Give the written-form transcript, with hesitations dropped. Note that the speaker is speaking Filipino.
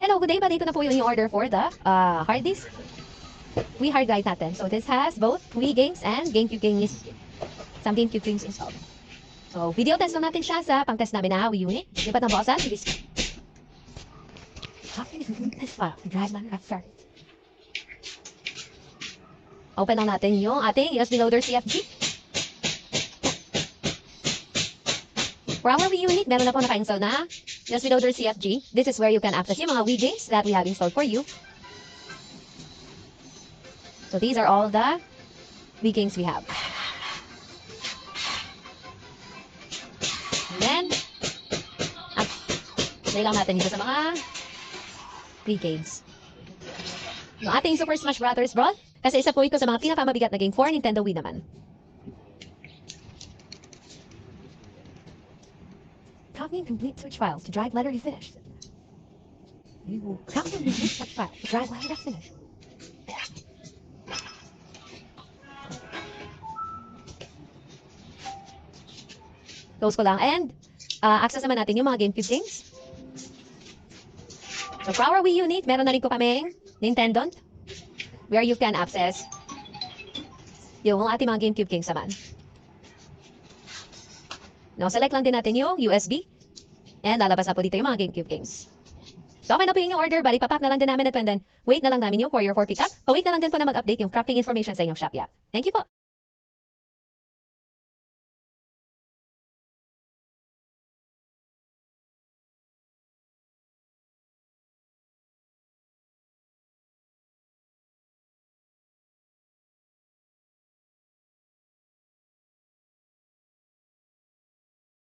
Hello, good day. Bali ko na po yung order for the hard disk. Wii hard drive natin. So this has both Wii games and GameCube games. Some GameCube games installed. So video test lang natin siya sa pang-test namin na Wii unit. Lipat ng buksan. Bilis. Open lang natin yung ating USB loader CFG. For our Wii unit, meron na po naka-install na USB loader CFG. This is where you can access yung mga Wii games that we have installed for you. So these are all the Wii games we have. And then, lay lang natin dito sa mga Wii games. Yung ating Super Smash Brothers Brawl, kasi isa po ito sa mga pinakamabigat na game for Nintendo Wii naman. Copying complete switch files to drive letter to finish. Copying complete switch files to drive letter to finish. Close ko lang. And, access naman natin yung mga GameCube games. So, for our Wii unit, meron na rin ko kaming Nintendo, where you can access yung ating mga GameCube games naman. Now, select lang din natin yung USB. And lalabas na po dito yung mga GameCube games. So, okay na po yung order. Bali, papak na lang din namin at then wait na lang namin yung courier for pickup. Pa-wait na lang din po na mag-update yung crafting information sa inyong shop. Thank you po.